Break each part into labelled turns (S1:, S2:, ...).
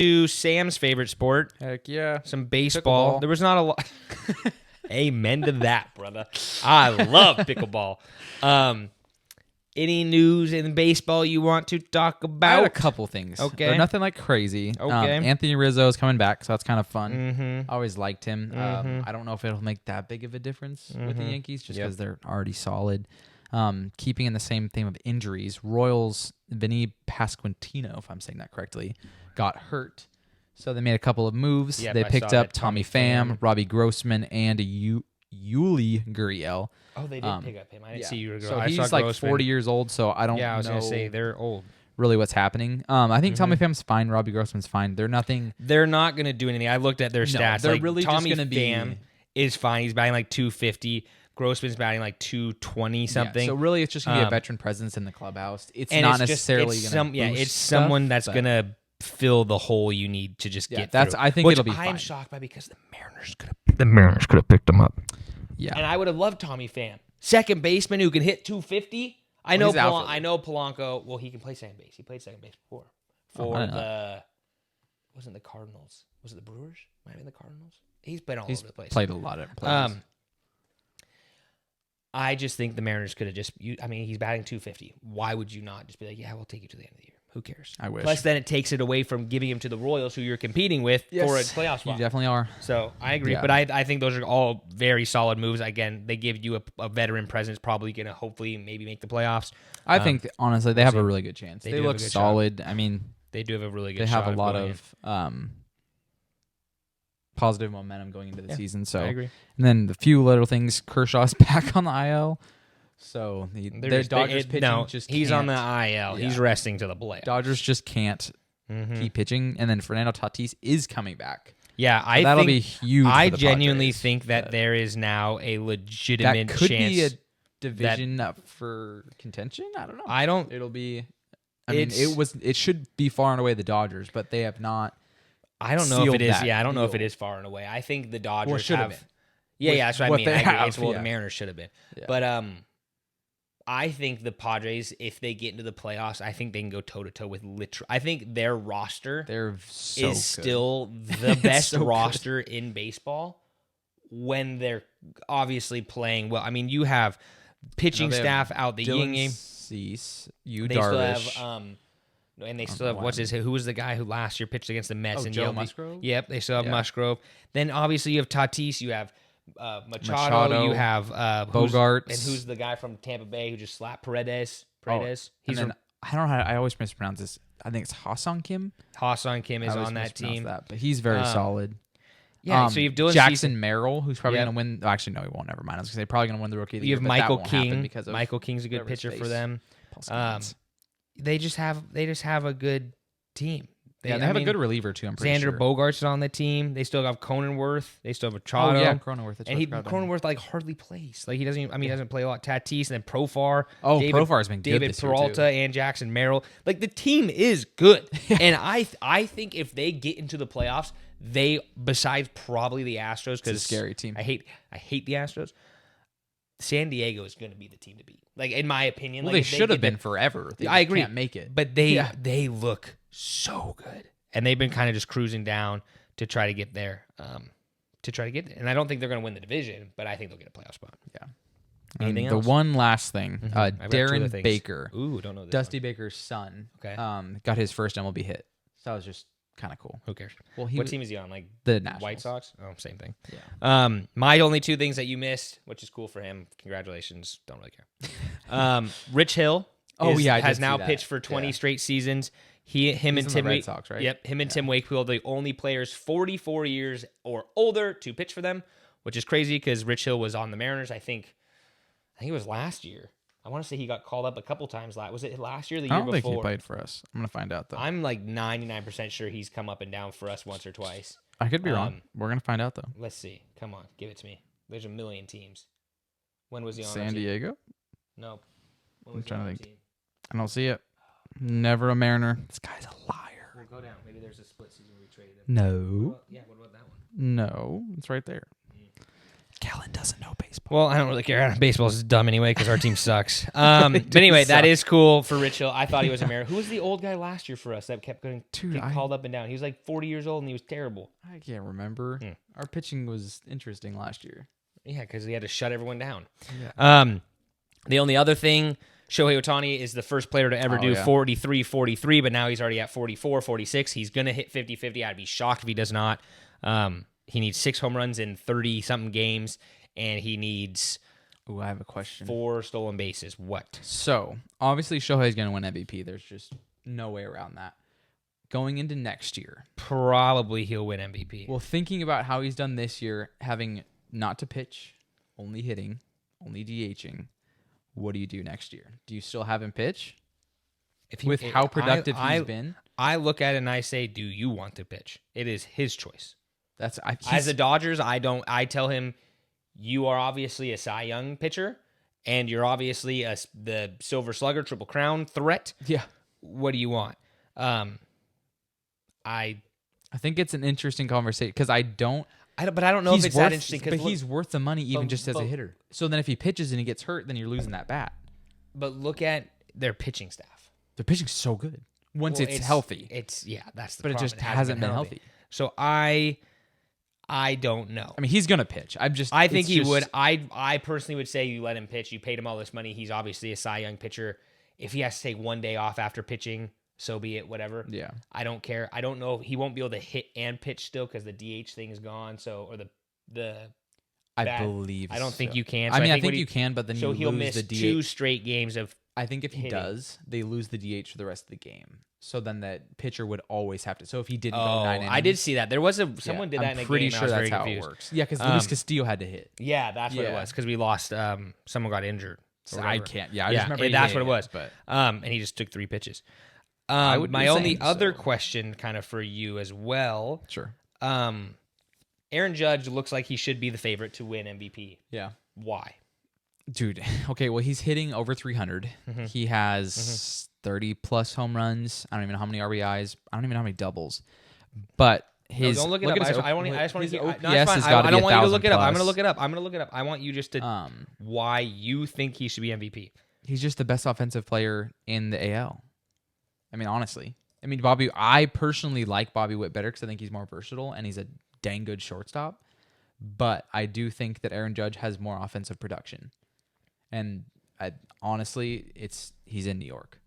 S1: to Sam's favorite sport.
S2: Heck yeah.
S1: Some baseball.
S2: Pickleball.
S1: There was not a lot. Amen to that, brother. I love pickleball. Any news in baseball you want to talk about?
S2: I had a couple things.
S1: Okay.
S2: They're nothing like crazy.
S1: Okay.
S2: Anthony Rizzo is coming back, so that's kind of fun.
S1: Mm-hmm.
S2: I always liked him.
S1: Mhm.
S2: I don't know if it'll make that big of a difference with the
S1: Mhm.
S2: Yankees just
S1: Yep.
S2: because they're already solid. Keeping in the same theme of injuries, Royals' Vinny Pasquantino, if I'm saying that correctly, got hurt. So they made a couple of moves.
S1: Yep,
S2: They
S1: I
S2: picked
S1: saw
S2: up
S1: that.
S2: Tommy
S1: Tommy
S2: Pham,
S1: Pham.
S2: Robbie Grossman, and Yuli Gurriel.
S1: Oh, they did pick up him. I didn't see you.
S2: So
S1: I
S2: he's
S1: saw
S2: like
S1: Grossman.
S2: 40 years old, so I don't
S1: Yeah, I was
S2: know
S1: gonna say they're old.
S2: really what's happening. I think Tommy Pham's fine. Robbie Grossman's fine. They're nothing.
S1: They're not gonna do anything. I looked at their stats.
S2: they're
S1: like,
S2: really just
S1: Tommy
S2: gonna be-
S1: Pham is fine. He's batting like 250. Grossman's batting like 220 something.
S2: Yeah, so really, it's just gonna be a
S1: Um,
S2: veteran presence in the clubhouse. It's
S1: and
S2: not
S1: it's just-
S2: necessarily
S1: it's
S2: gonna.
S1: it's
S2: boost
S1: someone
S2: stuff,
S1: that's
S2: but-
S1: gonna fill the hole you need to just
S2: Yeah,
S1: get
S2: that's.
S1: through.
S2: I think
S1: Which
S2: it'll be
S1: I'm
S2: fine.
S1: shocked by because the Mariners could have picked him up.
S2: Yeah,
S1: And I would have loved Tommy Pham, second baseman who can hit 250. I know.
S2: he's an outfielder.
S1: I know Polanco. Well, he can play second base. He played second base before for
S2: I didn't know
S1: the. Wasn't the Cardinals? Was it the Brewers? Might have been the Cardinals. He's been all
S2: he's
S1: over the place.
S2: played a lot of plays.
S1: I just think the Mariners could have just. I mean, he's batting 250. Why would you not just be like, yeah, we'll take you to the end of the year? Who cares?
S2: I wish.
S1: Plus, then it takes it away from giving him to the Royals, who you're competing with for a playoff
S2: You
S1: spot.
S2: definitely are.
S1: So I agree,
S2: Yeah.
S1: but I think those are all very solid moves. Again, they give you a veteran presence, probably going to hopefully maybe make the playoffs.
S2: I think honestly they have a really good chance.
S1: They
S2: They
S1: do have
S2: look
S1: a good
S2: solid. I mean,
S1: They do have a really good.
S2: they have
S1: shot
S2: a lot
S1: going
S2: of positive momentum going into the season.
S1: in.
S2: So
S1: I agree.
S2: And then the few little things, Kershaw's back on the IL. So the Dodgers pitching just
S1: he's
S2: can't.
S1: on the IL. He's
S2: Yeah.
S1: resting to the playoffs.
S2: Dodgers just can't keep pitching. And then Fernando Tatis is coming back.
S1: Yeah, I
S2: That'll
S1: think
S2: be huge.
S1: I
S2: for the
S1: genuinely
S2: Padres.
S1: think that there is now a legitimate
S2: that could
S1: chance.
S2: be a division up for contention. I don't know.
S1: I don't.
S2: It'll be. I mean, it should be far and away the Dodgers, but they have not.
S1: I don't know if
S2: sealed
S1: it is.
S2: that
S1: Yeah, I don't know if it
S2: deal.
S1: is far and away. I think the Dodgers
S2: should have
S1: have.
S2: been.
S1: Yeah,
S2: With
S1: yeah, that's what I
S2: what
S1: mean.
S2: they
S1: I agree.
S2: have,
S1: It's what the
S2: yeah.
S1: Mariners should have been.
S2: Yeah.
S1: But I think the Padres, if they get into the playoffs, I think they can go toe to toe with literal. I think their roster
S2: They're so
S1: is
S2: good.
S1: still the best
S2: so good.
S1: roster in baseball when they're obviously playing well. I mean, you have pitching
S2: they have
S1: staff out the yin
S2: Dylan
S1: game.
S2: Cease, you
S1: They
S2: Darvish.
S1: still have and they still have who was the guy who last year pitched against the Mets and
S2: Joe
S1: Yale?
S2: Musgrove?
S1: Yep, they still have
S2: Yeah.
S1: Musgrove. Then obviously you have Tatis, you have Machado,
S2: Machado,
S1: you have
S2: Bogarts.
S1: and who's the guy from Tampa Bay who just slapped Paredes?
S2: And
S1: He's
S2: then, I don't know how I always mispronounce this. I think it's Hassan Kim.
S1: Ha-Seong Kim is
S2: I always
S1: on that
S2: mispronounce
S1: team.
S2: that, but he's very solid.
S1: Yeah, so you have Dylan
S2: Jackson
S1: Cease.
S2: Merrill, who's probably
S1: Yep.
S2: going to win. Oh, actually, no, he won't. Never mind. I was going to say probably going to win the Rookie of the
S1: You
S2: Year.
S1: have
S2: but that
S1: Michael
S2: won't happen
S1: King.
S2: because of
S1: Michael King's a good
S2: whatever his
S1: pitcher for
S2: face.
S1: them.
S2: Paul Scoggins.
S1: They just have a good team.
S2: They have a good reliever too. I'm pretty
S1: Xander
S2: sure.
S1: Bogaerts is on the team. They still have Cronenworth. They still have Machado.
S2: Oh yeah, Cronenworth. That's
S1: And
S2: what I forgot about him.
S1: Cronenworth like hardly plays. Like he doesn't. Even, I mean, he doesn't play a lot. Tatis and then Profar.
S2: Oh, Profar's been good
S1: David
S2: this year,
S1: Peralta
S2: too.
S1: and Jackson Merrill. Like the team is good, and I think if they get into the playoffs, they besides probably the Astros because
S2: It's a scary team.
S1: I hate the Astros. San Diego is going to be the team to beat. Like in my opinion,
S2: Well,
S1: like,
S2: they
S1: if
S2: should have
S1: get
S2: been forever. They
S1: I agree.
S2: Can't make it,
S1: but they look so good, and they've been kind of just cruising down to try to get there. And I don't think they're going to win the division, but I think they'll get a playoff spot.
S2: Yeah.
S1: Anything
S2: And
S1: else?
S2: the one last thing,
S1: I've got two other
S2: Darren
S1: things.
S2: Baker,
S1: Ooh, don't know this.
S2: Dusty Baker's son,
S1: Okay.
S2: got his first MLB hit. So that was just kind of cool.
S1: Who cares?
S2: Well,
S1: What team is he on? Like
S2: The Nationals.
S1: White Sox? Oh, same thing.
S2: Yeah.
S1: My only two things that you missed, which is cool for him. Congratulations. Don't really care. Rich Hill.
S2: Oh, yeah, I
S1: has
S2: did
S1: now
S2: see that.
S1: pitched for 20
S2: Yeah.
S1: straight seasons. Him
S2: He's
S1: and
S2: on the
S1: Tim
S2: Red Sox, right?
S1: Yep, him and Tim Wakefield, the only players 44 years or older to pitch for them, which is crazy because Rich Hill was on the Mariners. I think it was last year. I want to say he got called up a couple times. Was it last year or the
S2: I
S1: year
S2: don't
S1: before?
S2: think he played for us. I'm gonna find out though.
S1: I'm like 99% sure he's come up and down for us once or twice.
S2: I could be wrong. We're gonna find out though.
S1: Let's see. Come on, give it to me. There's a million teams. When was he on our
S2: San
S1: team?
S2: Diego.
S1: Nope. When
S2: I'm
S1: was he
S2: trying
S1: on
S2: to
S1: our
S2: think.
S1: team?
S2: I don't see it. Never a Mariner. This guy's a liar.
S1: We'll go down. Maybe there's a split season we traded him.
S2: No.
S1: Yeah, what about that one?
S2: No. It's right there. Kellen doesn't know baseball.
S1: Well, I don't really care. Baseball is dumb anyway because our team sucks. But anyway, that is cool for Rich Hill. I thought he was a miracle. Who was the old guy last year for us that kept getting called up and down? He was like 40 years old and he was terrible.
S2: I can't remember. Our pitching was interesting last year.
S1: Yeah, because he had to shut everyone down.
S2: Yeah.
S1: The only other thing, Shohei Ohtani is the first player to ever do 43-43, but now he's already at 44, 46. He's going to hit 50-50. I'd be shocked if he does not. He needs 6 home runs in 30-something games, and he needs
S2: I have a question.
S1: 4 stolen bases. What?
S2: So, obviously, Shohei's going to win MVP. There's just no way around that. Going into next year.
S1: Probably he'll win MVP.
S2: Well, thinking about how he's done this year, having not to pitch, only hitting, only DHing, what do you do next year? Do you still have him pitch? With how productive he's been?
S1: I look at it and I say, do you want to pitch? It is his choice. As the Dodgers, I tell him, you are obviously a Cy Young pitcher, and you're obviously the Silver Slugger, Triple Crown threat.
S2: Yeah.
S1: What do you want? I
S2: think it's an interesting conversation because I don't
S1: know if it's that interesting.
S2: But he's worth the money even just as a hitter. So then if he pitches and he gets hurt, then you're losing that bat.
S1: But look at their pitching staff.
S2: Their pitching's so good once it's healthy.
S1: That's the
S2: but
S1: problem.
S2: It just hasn't been healthy.
S1: So I don't know.
S2: I mean, he's gonna pitch.
S1: I think he would. I personally would say you let him pitch. You paid him all this money. He's obviously a Cy Young pitcher. If he has to take one day off after pitching, so be it. Whatever.
S2: Yeah.
S1: I don't care. I don't know. He won't be able to hit and pitch still because the DH thing is gone. I don't think you can.
S2: So I think you can, but then he'll
S1: miss
S2: the DH.
S1: 2 straight games of.
S2: I think if he
S1: hitting.
S2: does, they lose the DH for the rest of the game. So then that pitcher would always have to. So if he didn't go 9 innings.
S1: I did see that. There was someone did that in a game.
S2: I'm pretty sure that's how it works. Yeah, because Luis Castillo had to hit.
S1: Yeah, that's what it was. Because we lost. Someone got injured.
S2: So I can't. Yeah, I just remember
S1: that's what it was.
S2: But
S1: and he just took 3 pitches. My only other question, kind of for you as well.
S2: Sure.
S1: Aaron Judge looks like he should be the favorite to win MVP.
S2: Yeah.
S1: Why?
S2: Dude, okay, well, he's hitting over 300.
S1: Mm-hmm.
S2: He has 30-plus home runs. I don't even know how many RBIs. I don't even know how many doubles. But his...
S1: No, don't look it up. I just want to
S2: hear...
S1: OPS has got to be 1,000+. I don't want you to look it up. I'm going to look it up. I want you just to... why you think he should be MVP.
S2: He's just the best offensive player in the AL. I mean, honestly. I mean, I personally like Bobby Witt better because I think he's more versatile and he's a dang good shortstop. But I do think that Aaron Judge has more offensive production. And honestly, he's in New York.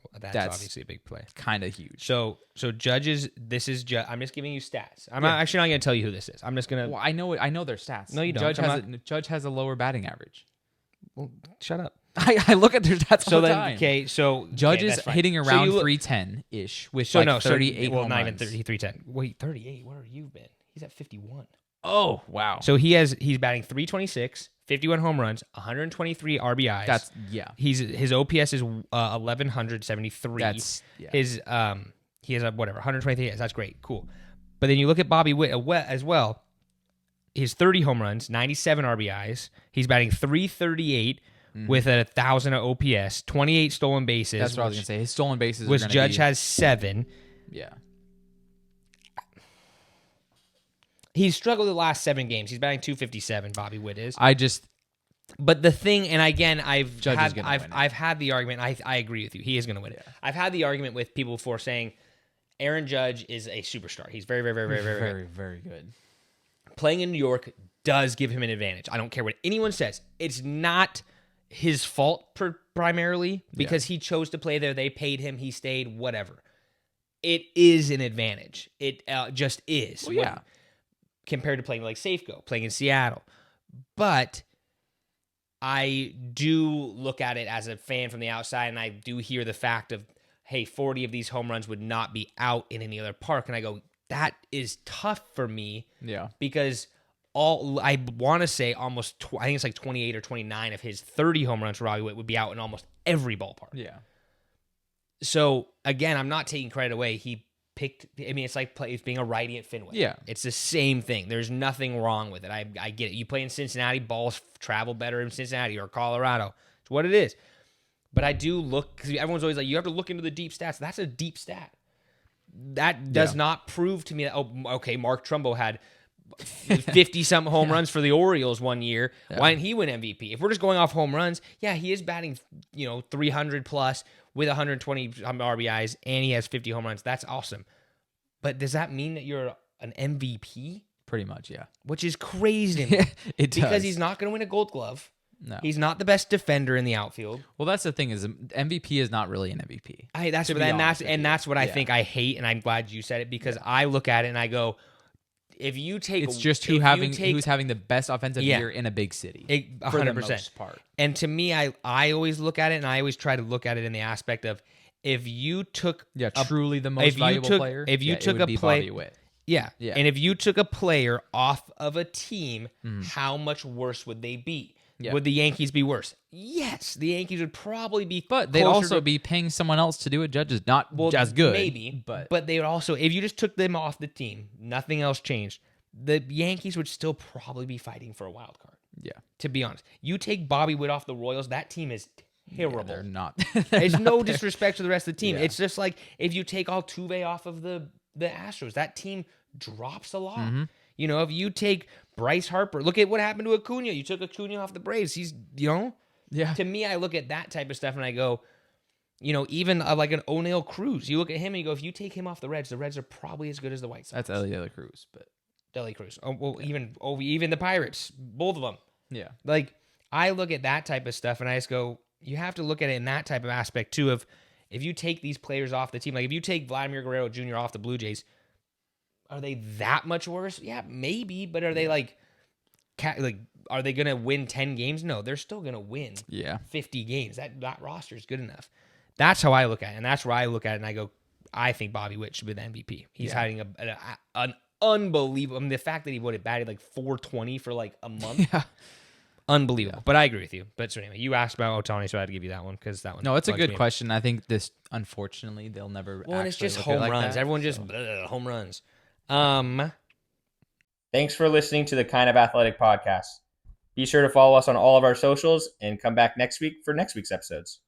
S1: Well, that's obviously a big play.
S2: Kind of huge.
S1: So Judge's. This is. I'm just giving you stats. I'm actually not going to tell you who this is. I'm just going to.
S2: Well, I know their stats.
S1: No, you don't.
S2: Judge has a lower batting average.
S1: Well, shut up.
S2: I look at their stats all the time.
S1: Okay, so
S2: Judge is hitting around 310-ish with 38 home
S1: 9
S2: runs.
S1: and 30, 310. Wait, 38. Where have you been? He's at 51.
S2: Oh, wow.
S1: So he's batting 326, 51 home runs, 123 RBIs. His OPS is 1173. His he has 123. That's great. Cool. But then you look at Bobby Witt as well. His 30 home runs, 97 RBIs. He's batting 338 with 1,000 OPS, 28 stolen bases.
S2: That's what I was going to say. His stolen bases
S1: which Judge has 7.
S2: Yeah.
S1: He's struggled the last 7 games. He's batting 257, Bobby Witt is.
S2: But
S1: the thing, and again, I've had the argument. I agree with you. He is going to win it. Yeah. I've had the argument with people before saying Aaron Judge is a superstar. He's very, very, very, very, very,
S2: very, very good.
S1: Playing in New York does give him an advantage. I don't care what anyone says. It's not his fault primarily because he chose to play there. They paid him. He stayed. Whatever. It is an advantage. It just is.
S2: Well, yeah.
S1: Compared to playing like Safeco, playing in Seattle. But I do look at it as a fan from the outside, and I do hear the fact of, hey, 40 of these home runs would not be out in any other park. And I go, that is tough for me.
S2: Yeah.
S1: Because I want to say almost, I think it's like 28 or 29 of his 30 home runs for Robbie Witt would be out in almost every ballpark.
S2: Yeah.
S1: So, again, I'm not taking credit away. He picked, I mean, it's like being a righty at Fenway.
S2: Yeah.
S1: It's the same thing. There's nothing wrong with it. I get it. You play in Cincinnati, balls travel better in Cincinnati or Colorado. It's what it is. But I do look, because everyone's always like, you have to look into the deep stats. That's a deep stat. That does not prove to me that, oh, okay, Mark Trumbo had 50-something home runs for the Orioles one year.
S2: Yeah.
S1: Why didn't he win MVP? If we're just going off home runs, yeah, he is batting, 300 plus with 120 RBIs, and he has 50 home runs. That's awesome. But does that mean that you're an MVP?
S2: Pretty much, yeah.
S1: Which is crazy to me.
S2: It does.
S1: Because he's not going to win a Gold Glove.
S2: No.
S1: He's not the best defender in the outfield.
S2: Well, that's the thing is MVP is not really an MVP.
S1: That's what I
S2: Yeah.
S1: think I hate, and I'm glad you said it because I look at it and I go, if you take,
S2: It's just who's having the best offensive year in a big city.
S1: 100%.
S2: For the most part.
S1: And to me, I always look at it, and I always try to look at it in the aspect of if you took
S2: truly the most valuable player.
S1: If you took
S2: it would
S1: a
S2: be
S1: play,
S2: Bobby Witt.
S1: Yeah.
S2: Yeah.
S1: And if you took a player off of a team, how much worse would they be?
S2: Yeah.
S1: Would the Yankees be worse? Yes, the Yankees would probably be,
S2: but they'd also be paying someone else to do it. Judge is not as good,
S1: maybe, but they would also, if you just took them off the team, nothing else changed. The Yankees would still probably be fighting for a wild card.
S2: Yeah,
S1: to be honest, you take Bobby Witt off the Royals, that team is terrible.
S2: Yeah, they're not.
S1: It's no disrespect to the rest of the team.
S2: Yeah.
S1: It's just like if you take Altuve off of the Astros, that team drops a lot.
S2: Mm-hmm.
S1: If you take Bryce Harper, look at what happened to Acuna. You took Acuna off the Braves. He's,
S2: Yeah.
S1: To me, I look at that type of stuff and I go, even like an O'Neal Cruz. You look at him and you go, if you take him off the Reds are probably as good as the White Sox.
S2: That's Ellie De La Cruz, but
S1: Dele Cruz. Oh, well, even the Pirates, both of them.
S2: yeah.
S1: Like, I look at that type of stuff and I just go, you have to look at it in that type of aspect too of if you take these players off the team, like if you take Vladimir Guerrero Jr. off the Blue Jays, are they that much worse? Yeah, maybe, but are they are they going to win 10 games? No, they're still going to win 50 games. That roster is good enough. That's how I look at it, and that's where I look at it and I go, I think Bobby Witt should be the MVP. He's having an unbelievable, the fact that he batted like 420 for like a month.
S2: Yeah.
S1: Unbelievable. But I agree with you. But so anyway, you asked about Ohtani, so I had to give you that one because that one.
S2: No, it's a
S1: bugs
S2: good
S1: me.
S2: question. I think this, unfortunately, they'll never.
S1: Well, and it's
S2: actually
S1: just
S2: look at it
S1: home
S2: like
S1: runs.
S2: that,
S1: Everyone just home runs. Thanks
S3: for listening to the Kind of Athletic podcast. Be sure to follow us on all of our socials and come back next week for next week's episodes.